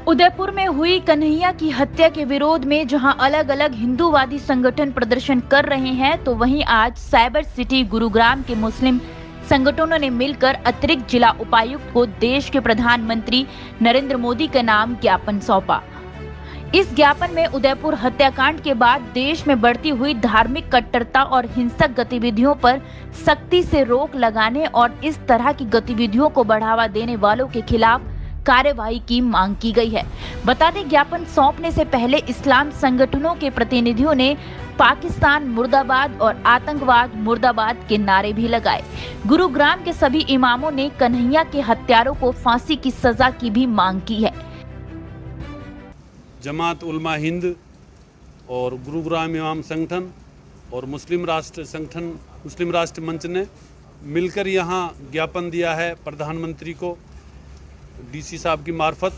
उदयपुर में हुई कन्हैया की हत्या के विरोध में जहां अलग अलग हिंदूवादी संगठन प्रदर्शन कर रहे हैं, तो वहीं आज साइबर सिटी गुरुग्राम के मुस्लिम संगठनों ने मिलकर अतिरिक्त जिला उपायुक्त को देश के प्रधानमंत्री नरेंद्र मोदी के नाम ज्ञापन सौंपा। इस ज्ञापन में उदयपुर हत्याकांड के बाद देश में बढ़ती हुई धार्मिक कट्टरता और हिंसक गतिविधियों पर सख्ती से रोक लगाने और इस तरह की गतिविधियों को बढ़ावा देने वालों के खिलाफ कार्रवाई की मांग की गई है। बता दें, ज्ञापन सौंपने से पहले इस्लाम संगठनों के प्रतिनिधियों ने पाकिस्तान मुर्दाबाद और आतंकवाद मुर्दाबाद के नारे भी लगाए। गुरुग्राम के सभी इमामों ने कन्हैया के हत्यारों को फांसी की सजा की भी मांग की है। जमात उलमा हिंद और गुरुग्राम इमाम संगठन और मुस्लिम राष्ट्र मंच ने मिलकर यहाँ ज्ञापन दिया है प्रधानमंत्री को, डीसी साहब की मार्फत,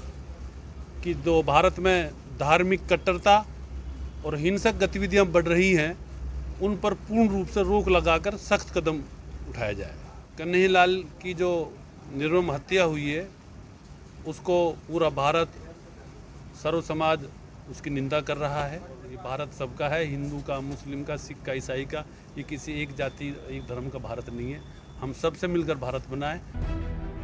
कि जो भारत में धार्मिक कट्टरता और हिंसक गतिविधियां बढ़ रही हैं, उन पर पूर्ण रूप से रोक लगाकर सख्त कदम उठाया जाए। कन्हैया लाल की जो निर्मम हत्या हुई है, उसको पूरा भारत, सर्व समाज उसकी निंदा कर रहा है। ये भारत सबका है, हिंदू का, मुस्लिम का, सिख का, ईसाई का। ये किसी एक जाति, एक धर्म का भारत नहीं है। हम सब से मिलकर भारत बनाए।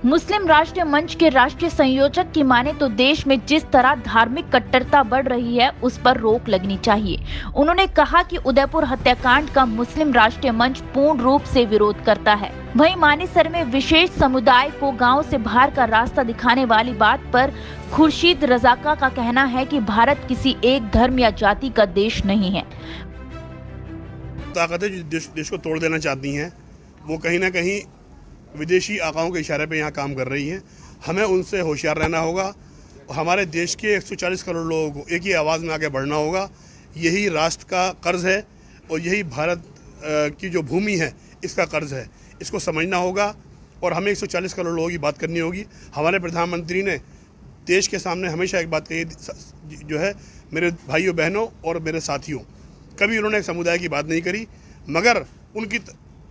मुस्लिम राष्ट्रीय मंच के राष्ट्रीय संयोजक की माने तो देश में जिस तरह धार्मिक कट्टरता बढ़ रही है, उस पर रोक लगनी चाहिए। उन्होंने कहा कि उदयपुर हत्याकांड का मुस्लिम राष्ट्रीय मंच पूर्ण रूप से विरोध करता है। वहीं मानेसर में विशेष समुदाय को गांव से बाहर का रास्ता दिखाने वाली बात पर खुर्शीद रजाका का कहना है कि भारत किसी एक धर्म या जाति का देश नहीं है। ताकतें जो देश को तोड़ देना चाहती हैं, वो कहीं ना कहीं विदेशी आकाओं के इशारे पे यहाँ काम कर रही हैं। हमें उनसे होशियार रहना होगा। हमारे देश के 140 करोड़ लोगों को एक ही आवाज़ में आगे बढ़ना होगा। यही राष्ट्र का कर्ज है और यही भारत की जो भूमि है, इसका कर्ज है। इसको समझना होगा और हमें 140 करोड़ लोगों की बात करनी होगी। हमारे प्रधानमंत्री ने देश के सामने हमेशा एक बात कही, जो है, मेरे भाइयों बहनों और मेरे साथियों, कभी उन्होंने समुदाय की बात नहीं करी, मगर उनकी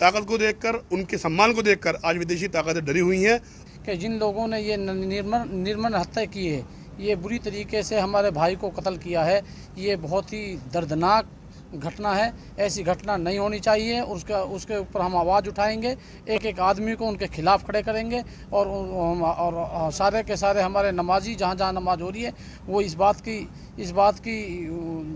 ताकत को देखकर, उनके सम्मान को देखकर आज विदेशी ताकतें डरी हुई हैं कि जिन लोगों ने ये निर्मम हत्या की है, ये बुरी तरीके से हमारे भाई को कत्ल किया है, ये बहुत ही दर्दनाक घटना है। ऐसी घटना नहीं होनी चाहिए। उसके ऊपर हम आवाज़ उठाएंगे, एक एक आदमी को उनके खिलाफ खड़े करेंगे और सारे के सारे हमारे नमाजी जहाँ जहाँ नमाज हो रही है, वो इस बात की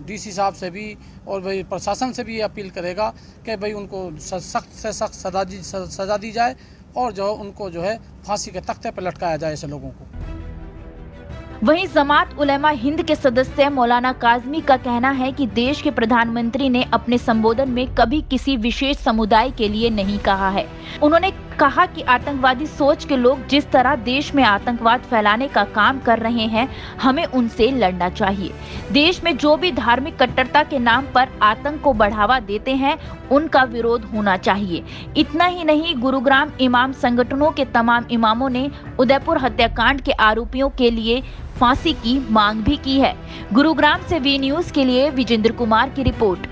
डीसी साहब से भी और भाई प्रशासन से भी अपील करेगा कि भाई उनको सख्त से सख्त सजा दी जाए और जो उनको जो है फांसी के तख्ते पर लटकाया जाए ऐसे लोगों को। वहीं जमात उलेमा हिंद के सदस्य मौलाना काजमी का कहना है कि देश के प्रधानमंत्री ने अपने संबोधन में कभी किसी विशेष समुदाय के लिए नहीं कहा है। उन्होंने कहा कि आतंकवादी सोच के लोग जिस तरह देश में आतंकवाद फैलाने का काम कर रहे हैं, हमें उनसे लड़ना चाहिए। देश में जो भी धार्मिक कट्टरता के नाम पर आतंक को बढ़ावा देते हैं, उनका विरोध होना चाहिए। इतना ही नहीं, गुरुग्राम इमाम संगठनों के तमाम इमामों ने उदयपुर हत्याकांड के आरोपियों के लिए फांसी की मांग भी की है। गुरुग्राम से वी न्यूज़ के लिए विजेंद्र कुमार की रिपोर्ट।